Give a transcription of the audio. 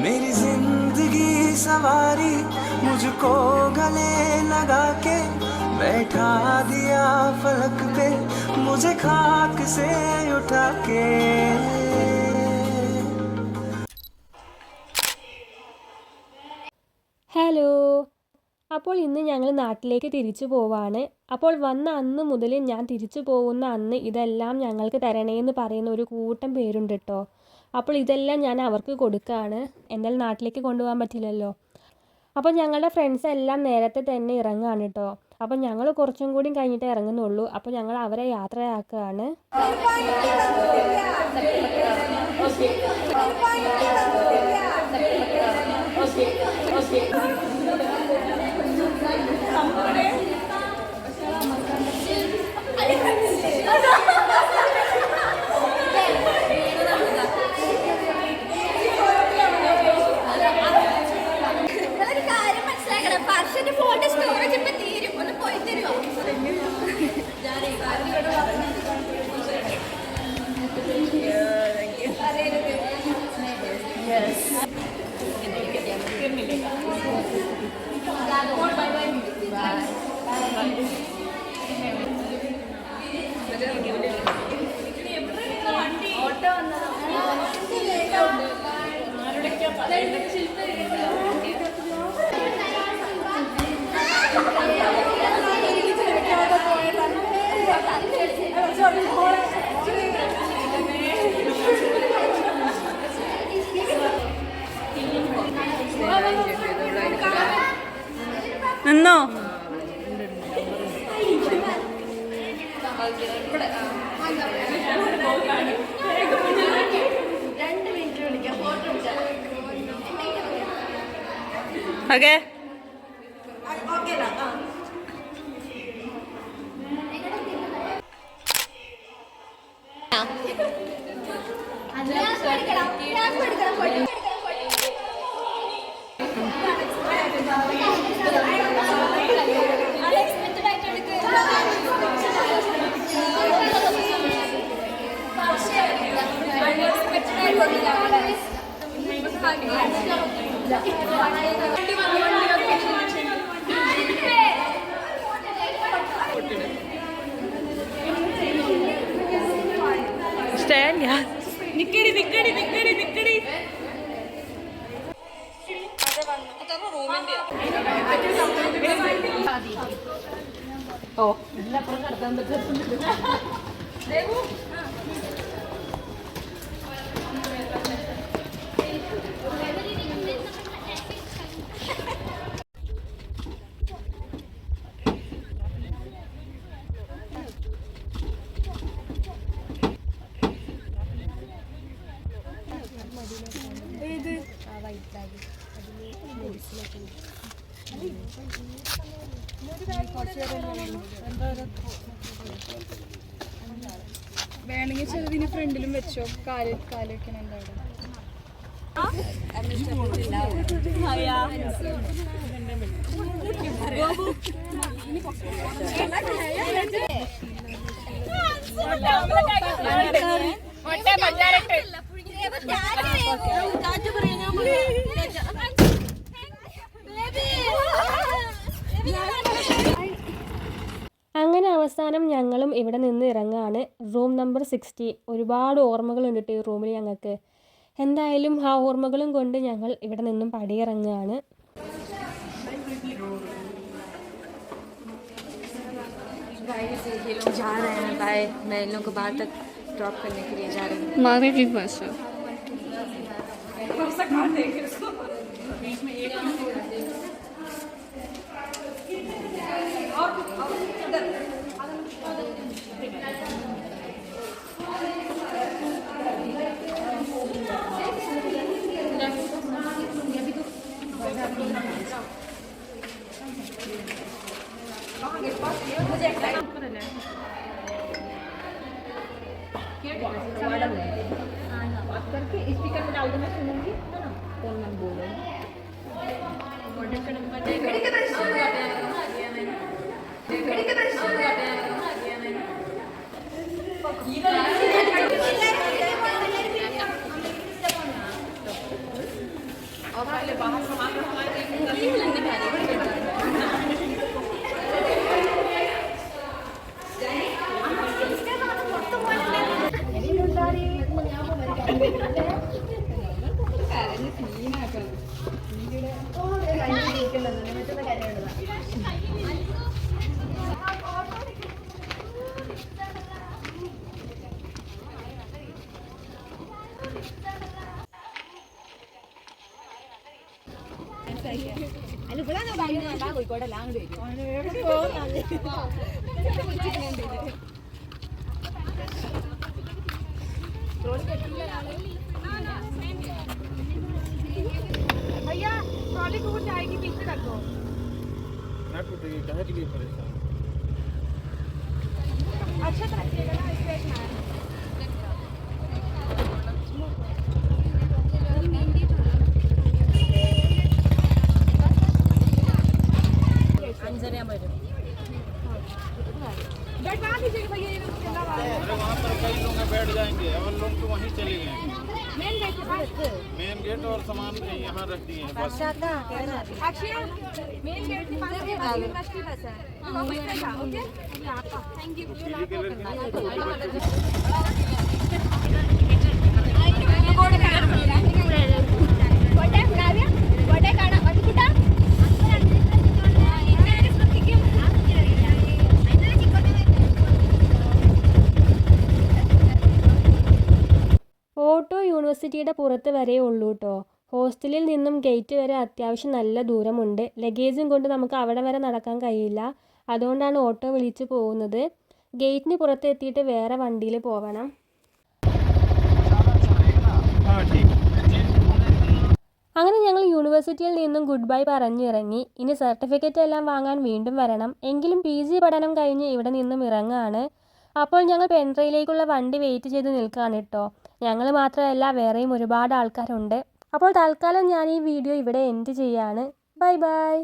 मेरी जिंदगी सवारी मुझको गले लगा के बैठा दिया फलक पे मुझे खाक से उठा के. ഹലോ, അപ്പോൾ ഇന്ന് ഞങ്ങൾ നാട്ടിലേക്ക് തിരിച്ചു പോവാണ്. അപ്പോൾ വന്ന അന്ന് മുതൽ ഞാൻ തിരിച്ചു പോകുന്ന അന്ന് ഇതെല്ലാം ഞങ്ങൾക്ക് തരണേന്ന് പറയുന്ന ഒരു കൂട്ടം പേരുണ്ട് കേട്ടോ. അപ്പോൾ ഇതെല്ലാം ഞാൻ അവർക്ക് കൊടുക്കുകയാണ്. എന്നാൽ നാട്ടിലേക്ക് കൊണ്ടുപോകാൻ പറ്റില്ലല്ലോ. അപ്പോൾ ഞങ്ങളുടെ ഫ്രണ്ട്സ് എല്ലാം നേരത്തെ തന്നെ ഇറങ്ങുകയാണ് കേട്ടോ. അപ്പോൾ ഞങ്ങൾ കുറച്ചും കൂടി കഴിഞ്ഞിട്ടേ ഇറങ്ങുന്നുള്ളൂ. അപ്പോൾ ഞങ്ങൾ അവരെ യാത്രയാക്കുകയാണ്. ഫോട്ടോ സ്റ്റോറേജ് ഇപ്പൊ തീരും, ഒന്ന് പോയി തരുമോ? നിന്നോ? ഓക്കെ. നിക്കടി നിക്കടി നിക്കടി നിക്കടി. ഓ വേണമെങ്കിൽ ചെറുതിന് ഫ്രണ്ടിലും വെച്ചോ. കാല് വെക്കണം. എന്താണ് അങ്ങനെ അവസാനം ഞങ്ങളും ഇവിടെ നിന്ന് ഇറങ്ങുകയാണ്. Room number 60. ഒരുപാട് ഓർമ്മകളുണ്ട് കേട്ടോ ഈ റൂമിൽ ഞങ്ങൾക്ക്. എന്തായാലും ആ ഓർമ്മകളും കൊണ്ട് ഞങ്ങൾ ഇവിടെ നിന്നും പടിയിറങ്ങുകയാണ്. स्पीकर में डाल दो, मैं सुनूंगी है ना, कौन मन बोलो भैया ट्रॉली टूट जाएगी, पीछे रखो। ना टूटेगी, कहाँ के लिए परेशान? अच्छा तो रखिएगा ना, स्ट्रेट ना। बैठा दीजिएगा भैया, ये लोग चला रहा है। अरे वहाँ पर कई लोग बैठ जाएंगे और लोग तो वहीं चले गए। मेन गेट के पास। मेन गेट और सामान यहाँ रख दिए हैं बस। अक्षय, मेन गेट के पास यूनिवर्सिटी बस है, वो बैठेगा, ओके? Thank you. पीली कलर की ഓട്ടോ യൂണിവേഴ്സിറ്റിയുടെ പുറത്ത് വരെ ഉള്ളൂ കേട്ടോ. ഹോസ്റ്റലിൽ നിന്നും ഗേറ്റ് വരെ അത്യാവശ്യം നല്ല ദൂരമുണ്ട്. ലഗേജും കൊണ്ട് നമുക്ക് അവിടെ വരെ നടക്കാൻ കഴിയില്ല. അതുകൊണ്ടാണ് ഓട്ടോ വിളിച്ച് പോകുന്നത്. ഗേറ്റിന് പുറത്ത് എത്തിയിട്ട് വേറെ വണ്ടിയിൽ പോകണം. അങ്ങനെ ഞങ്ങൾ യൂണിവേഴ്സിറ്റിയിൽ നിന്നും ഗുഡ് ബൈ പറഞ്ഞിറങ്ങി. ഇനി സർട്ടിഫിക്കറ്റ് എല്ലാം വാങ്ങാൻ വീണ്ടും വരണം. എങ്കിലും PG പഠനം കഴിഞ്ഞ് ഇവിടെ നിന്നും ഇറങ്ങുകയാണ്. അപ്പോൾ ഞങ്ങൾ പെൻട്രയിലേക്കുള്ള വണ്ടി വെയിറ്റ് ചെയ്ത് നിൽക്കുകയാണ് കേട്ടോ. ഞങ്ങൾ മാത്രമല്ല, വേറെയും ഒരുപാട് ആൾക്കാരുണ്ട്. അപ്പോൾ തൽക്കാലം ഞാൻ ഈ വീഡിയോ ഇവിടെ എൻഡ് ചെയ്യാണ്. Bye bye.